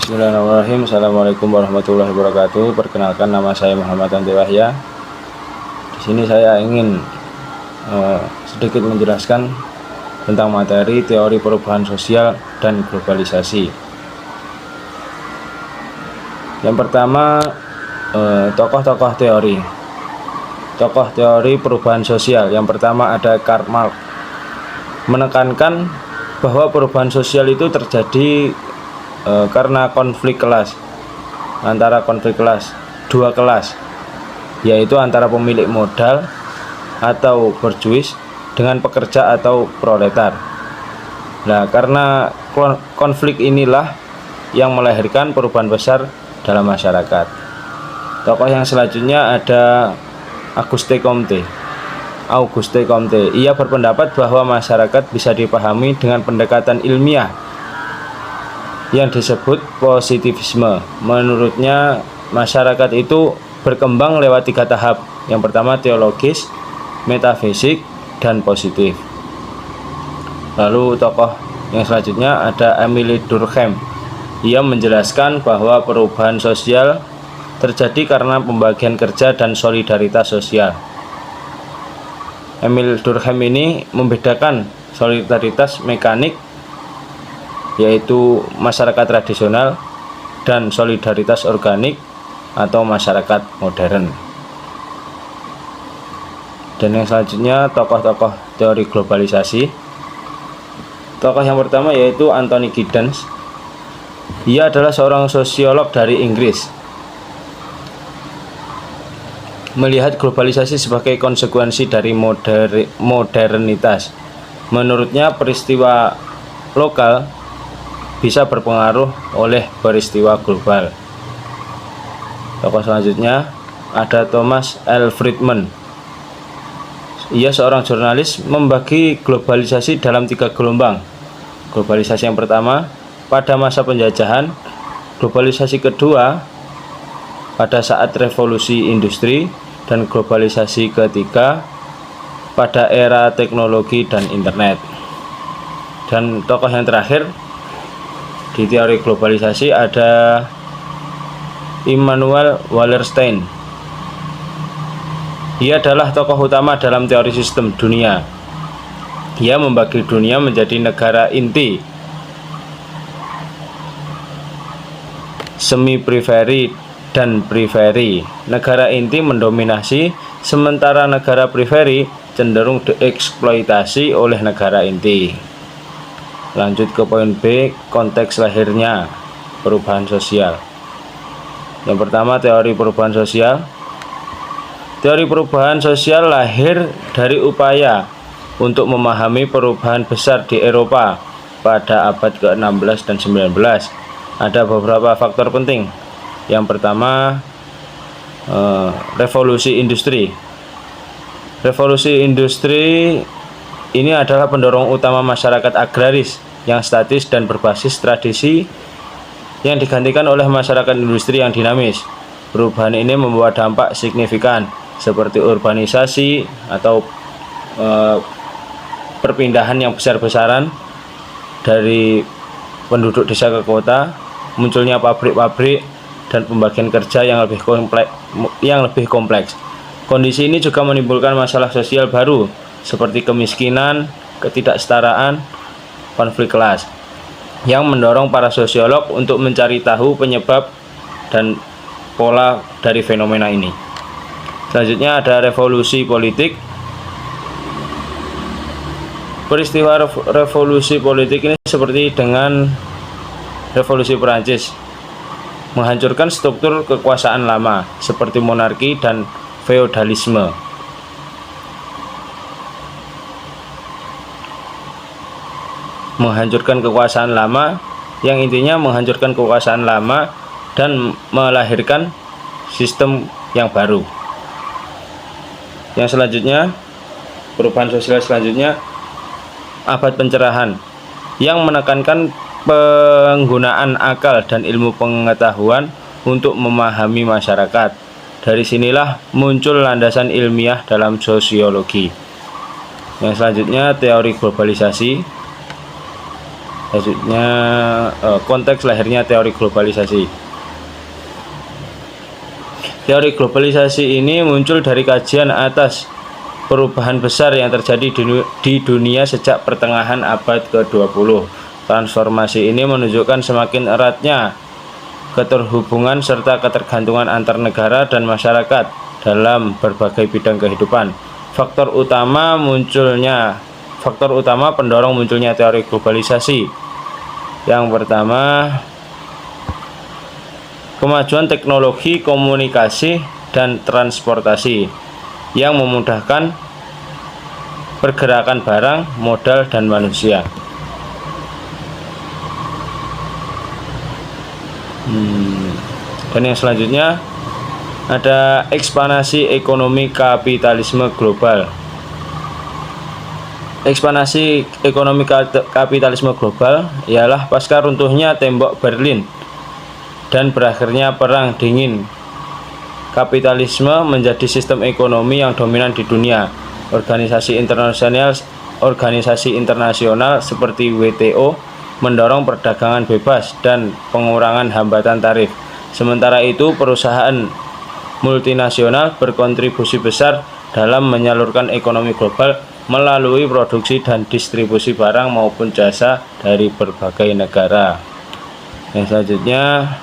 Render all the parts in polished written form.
Bismillahirrahmanirrahim. Assalamualaikum warahmatullahi wabarakatuh. Perkenalkan, nama saya Muhammad Ante Wahya. Di sini saya ingin sedikit menjelaskan tentang materi teori perubahan sosial dan globalisasi. Yang pertama, tokoh-tokoh teori. Tokoh teori perubahan sosial. Yang pertama ada Karl Marx, menekankan bahwa perubahan sosial itu terjadi karena konflik kelas, dua kelas, yaitu antara pemilik modal atau borjuis dengan pekerja atau proletar. Nah, karena konflik inilah yang melahirkan perubahan besar dalam masyarakat. Tokoh yang selanjutnya ada Auguste Comte. Ia berpendapat bahwa masyarakat bisa dipahami dengan pendekatan ilmiah yang disebut positivisme. Menurutnya, masyarakat itu berkembang lewat 3 tahap. Yang pertama teologis, metafisik, dan positif. Lalu tokoh yang selanjutnya ada Emile Durkheim. Ia menjelaskan bahwa perubahan sosial terjadi karena pembagian kerja dan solidaritas sosial. Emile Durkheim ini membedakan solidaritas mekanik, yaitu masyarakat tradisional, dan solidaritas organik atau masyarakat modern. Dan yang selanjutnya tokoh-tokoh teori globalisasi. Tokoh yang pertama yaitu Anthony Giddens. Ia adalah seorang sosiolog dari Inggris. Melihat globalisasi sebagai konsekuensi dari modernitas. Menurutnya, peristiwa lokal bisa berpengaruh oleh peristiwa global. Tokoh selanjutnya ada Thomas L. Friedman. Ia seorang jurnalis, membagi globalisasi dalam 3 gelombang. Globalisasi yang pertama pada masa penjajahan, globalisasi kedua pada saat revolusi industri, dan globalisasi ketiga pada era teknologi dan internet. Dan tokoh yang terakhir di teori globalisasi ada Immanuel Wallerstein. Ia adalah tokoh utama dalam teori sistem dunia. Ia membagi dunia menjadi negara inti, semi-periferi, dan periferi. Negara inti mendominasi, sementara negara periferi cenderung dieksploitasi oleh negara inti. Lanjut ke poin B, konteks lahirnya perubahan sosial. Yang pertama, teori perubahan sosial. Teori perubahan sosial lahir dari upaya untuk memahami perubahan besar di Eropa pada abad ke-16 dan 19. Ada beberapa faktor penting. Yang pertama, revolusi industri. Revolusi industri ini adalah pendorong utama masyarakat agraris yang statis dan berbasis tradisi yang digantikan oleh masyarakat industri yang dinamis. Perubahan ini membawa dampak signifikan seperti urbanisasi atau perpindahan yang besar-besaran dari penduduk desa ke kota, munculnya pabrik-pabrik, dan pembagian kerja yang lebih kompleks. Kondisi ini juga menimbulkan masalah sosial baru seperti kemiskinan, ketidaksetaraan, konflik kelas, yang mendorong para sosiolog untuk mencari tahu penyebab dan pola dari fenomena ini. Selanjutnya ada revolusi politik. Peristiwa revolusi politik ini seperti dengan revolusi Perancis, menghancurkan struktur kekuasaan lama seperti monarki dan feodalisme. Menghancurkan kekuasaan lama, yang intinya menghancurkan kekuasaan lama dan melahirkan sistem yang baru. Yang selanjutnya, perubahan sosial selanjutnya, abad pencerahan, yang menekankan penggunaan akal dan ilmu pengetahuan untuk memahami masyarakat. Dari sinilah muncul landasan ilmiah dalam sosiologi. Yang selanjutnya, teori globalisasi. Selanjutnya konteks lahirnya teori globalisasi. Teori globalisasi ini muncul dari kajian atas perubahan besar yang terjadi di dunia sejak pertengahan abad ke-20. Transformasi ini menunjukkan semakin eratnya keterhubungan serta ketergantungan antar negara dan masyarakat dalam berbagai bidang kehidupan. Faktor utama pendorong munculnya teori globalisasi. Yang pertama, kemajuan teknologi komunikasi dan transportasi yang memudahkan pergerakan barang, modal, dan manusia. Dan yang selanjutnya ada ekspansi ekonomi kapitalisme global. Ekspansi ekonomi kapitalisme global ialah pasca runtuhnya tembok Berlin dan berakhirnya Perang Dingin. Kapitalisme menjadi sistem ekonomi yang dominan di dunia. Organisasi internasional seperti WTO mendorong perdagangan bebas dan pengurangan hambatan tarif. Sementara itu, perusahaan multinasional berkontribusi besar dalam menyalurkan ekonomi global melalui produksi dan distribusi barang maupun jasa dari berbagai negara. Yang selanjutnya,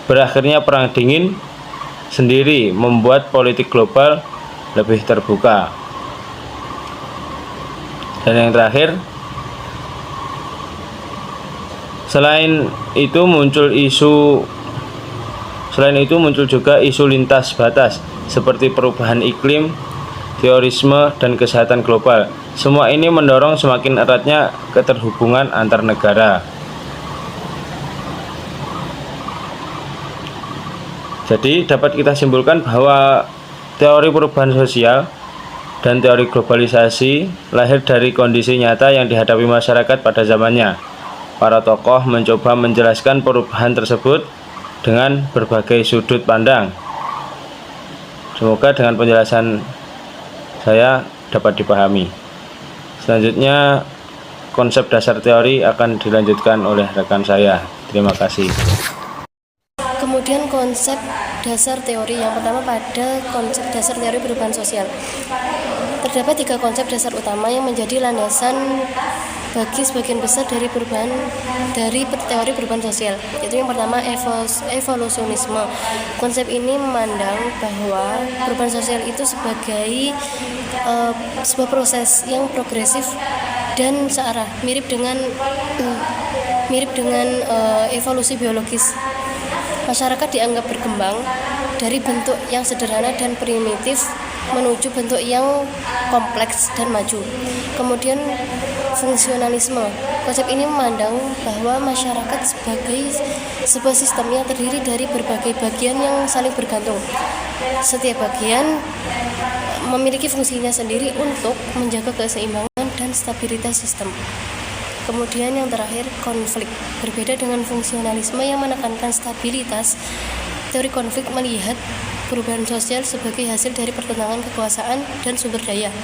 berakhirnya Perang Dingin sendiri membuat politik global lebih terbuka. Dan yang terakhir, selain itu muncul juga isu lintas batas seperti perubahan iklim, terorisme, dan kesehatan global. Semua ini mendorong semakin eratnya keterhubungan antar negara. Jadi dapat kita simpulkan bahwa teori perubahan sosial dan teori globalisasi lahir dari kondisi nyata yang dihadapi masyarakat pada zamannya. Para tokoh mencoba menjelaskan perubahan tersebut dengan berbagai sudut pandang. Semoga dengan penjelasan saya dapat dipahami. Selanjutnya, konsep dasar teori akan dilanjutkan oleh rekan saya. Terima kasih. Kemudian konsep dasar teori. Yang pertama pada konsep dasar teori perubahan sosial. Terdapat 3 konsep dasar utama yang menjadi landasan bagi sebagian besar dari teori perubahan sosial. Yaitu yang pertama evolusionisme. Konsep ini memandang bahwa perubahan sosial itu sebagai sebuah proses yang progresif dan searah, mirip dengan evolusi biologis. Masyarakat dianggap berkembang dari bentuk yang sederhana dan primitif menuju bentuk yang kompleks dan maju. Kemudian fungsionalisme. Konsep ini memandang bahwa masyarakat sebagai sebuah sistem yang terdiri dari berbagai bagian yang saling bergantung. Setiap bagian memiliki fungsinya sendiri untuk menjaga keseimbangan dan stabilitas sistem. Kemudian yang terakhir, konflik. Berbeda dengan fungsionalisme yang menekankan stabilitas, teori konflik melihat perubahan sosial sebagai hasil dari pertentangan kekuasaan dan sumber daya.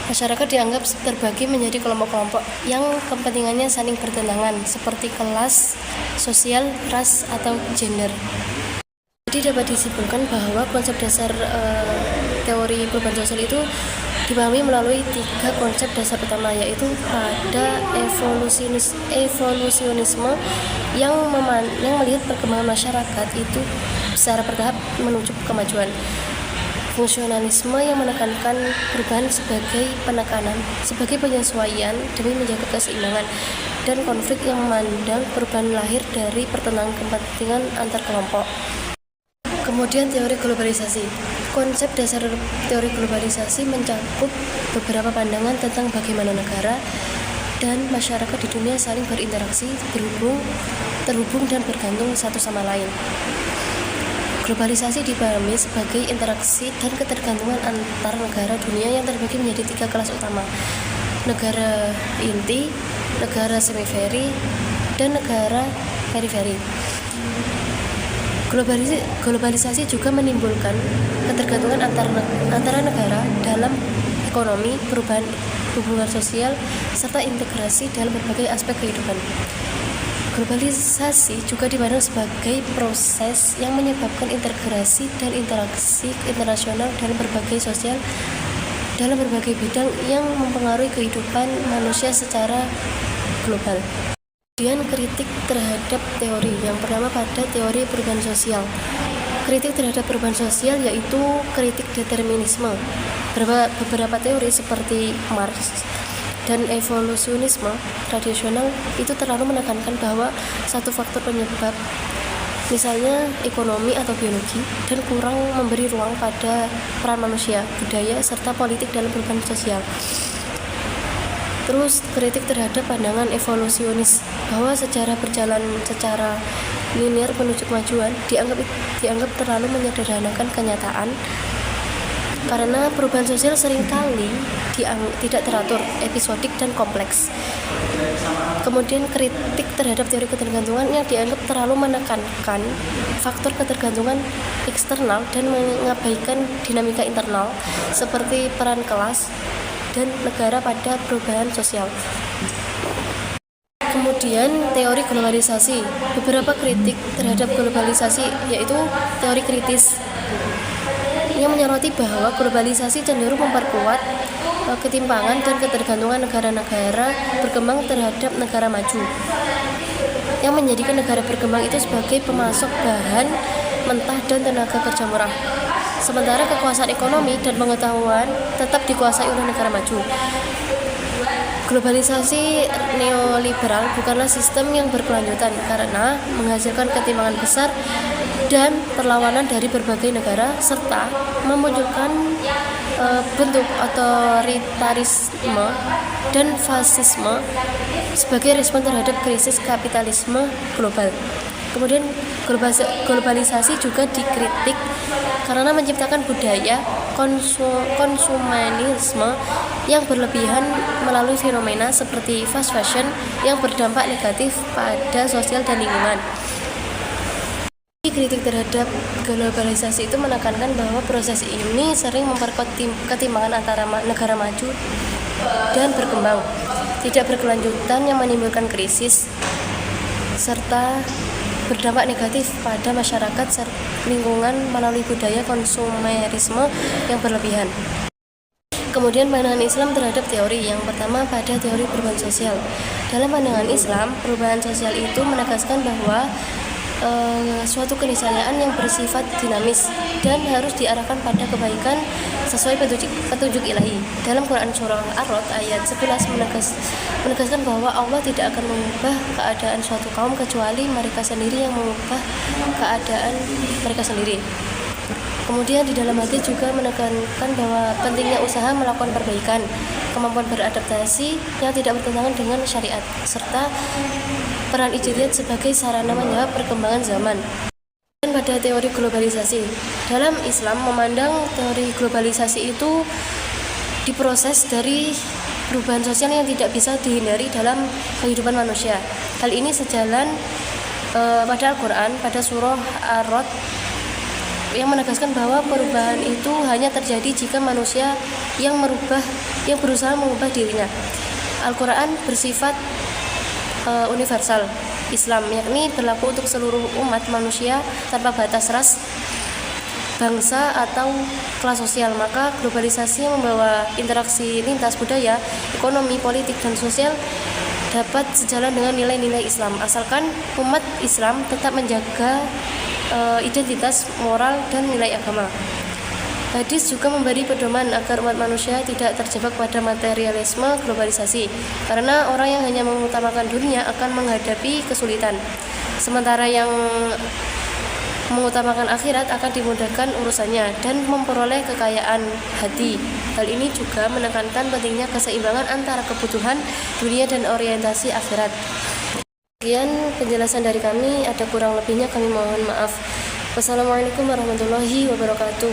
Masyarakat dianggap terbagi menjadi kelompok-kelompok yang kepentingannya saling bertentangan, seperti kelas, sosial, ras, atau gender. Jadi dapat disimpulkan bahwa konsep dasar teori perubahan sosial itu dipahami melalui 3 konsep dasar utama, yaitu pada evolusionisme yang melihat perkembangan masyarakat itu secara bertahap menuju kemajuan. Fungsionalisme yang menekankan perubahan sebagai penekanan, sebagai penyesuaian demi menjaga keseimbangan, dan konflik yang memandang perubahan lahir dari pertentangan kepentingan antar kelompok. Kemudian teori globalisasi. Konsep dasar teori globalisasi mencakup beberapa pandangan tentang bagaimana negara dan masyarakat di dunia saling berinteraksi, terhubung dan bergantung satu sama lain. Globalisasi dipahami sebagai interaksi dan ketergantungan antar negara dunia yang terbagi menjadi 3 kelas utama: negara inti, negara semiferi, dan negara periferi. Globalisasi juga menimbulkan ketergantungan antara negara dalam ekonomi, perubahan hubungan sosial, serta integrasi dalam berbagai aspek kehidupan. Globalisasi juga dipandang sebagai proses yang menyebabkan integrasi dan interaksi internasional dalam berbagai bidang yang mempengaruhi kehidupan manusia secara global. Kemudian kritik terhadap teori. Yang pertama pada teori perubahan sosial. Kritik terhadap perubahan sosial yaitu kritik determinisme. Beberapa teori seperti Marx dan evolusionisme tradisional itu terlalu menekankan bahwa satu faktor penyebab, misalnya ekonomi atau biologi, dan kurang memberi ruang pada peran manusia, budaya, serta politik dalam perubahan sosial. Terus kritik terhadap pandangan evolusionis bahwa sejarah berjalan secara linear menuju kemajuan dianggap terlalu menyederhanakan kenyataan, karena perubahan sosial seringkali tidak teratur, episodik, dan kompleks. Kemudian kritik terhadap teori ketergantungan yang dianggap terlalu menekankan faktor ketergantungan eksternal dan mengabaikan dinamika internal seperti peran kelas dan negara pada perubahan sosial. Kemudian teori globalisasi. Beberapa kritik terhadap globalisasi yaitu teori kritis yang menyoroti bahwa globalisasi cenderung memperkuat ketimpangan dan ketergantungan negara-negara berkembang terhadap negara maju, yang menjadikan negara berkembang itu sebagai pemasok bahan mentah dan tenaga kerja murah, sementara kekuasaan ekonomi dan pengetahuan tetap dikuasai oleh negara maju. Globalisasi neoliberal bukanlah sistem yang berkelanjutan karena menghasilkan ketimpangan besar dan perlawanan dari berbagai negara, serta memunculkan bentuk otoritarisme dan fasisme sebagai respon terhadap krisis kapitalisme global. Kemudian globalisasi juga dikritik karena menciptakan budaya konsumerisme yang berlebihan melalui fenomena seperti fast fashion yang berdampak negatif pada sosial dan lingkungan. Kritik terhadap globalisasi itu menekankan bahwa proses ini sering memperkuat ketimpangan antara negara maju dan berkembang, tidak berkelanjutan yang menimbulkan krisis, serta berdampak negatif pada masyarakat lingkungan melalui budaya konsumerisme yang berlebihan. Kemudian pandangan Islam terhadap teori. Yang pertama pada teori perubahan sosial. Dalam pandangan Islam, perubahan sosial itu menegaskan bahwa suatu keniscayaan yang bersifat dinamis dan harus diarahkan pada kebaikan sesuai petunjuk ilahi. Dalam Quran surah Ar-Rod ayat 11 menegaskan bahwa Allah tidak akan mengubah keadaan suatu kaum kecuali mereka sendiri yang mengubah keadaan mereka sendiri. Kemudian di dalam hadis juga menekankan bahwa pentingnya usaha melakukan perbaikan, kemampuan beradaptasi yang tidak bertentangan dengan syariat, serta peran ijtihad sebagai sarana menjawab perkembangan zaman. Dan pada teori globalisasi, dalam Islam memandang teori globalisasi itu diproses dari perubahan sosial yang tidak bisa dihindari dalam kehidupan manusia. Hal ini sejalan pada Al-Quran pada surah Ar-Rod yang menegaskan bahwa perubahan itu hanya terjadi jika manusia yang berusaha mengubah dirinya. Al-Quran bersifat universal Islam, yakni berlaku untuk seluruh umat manusia tanpa batas ras, bangsa, atau kelas sosial. Maka globalisasi yang membawa interaksi lintas budaya, ekonomi, politik, dan sosial dapat sejalan dengan nilai-nilai Islam, asalkan umat Islam tetap menjaga identitas moral dan nilai agama. Hadis juga memberi pedoman agar umat manusia tidak terjebak pada materialisme globalisasi, karena orang yang hanya mengutamakan dunia akan menghadapi kesulitan, sementara yang mengutamakan akhirat akan dimudahkan urusannya dan memperoleh kekayaan hati. Hal ini juga menekankan pentingnya keseimbangan antara kebutuhan dunia dan orientasi akhirat. Sekian penjelasan dari kami, ada kurang lebihnya kami mohon maaf. Wassalamualaikum warahmatullahi wabarakatuh.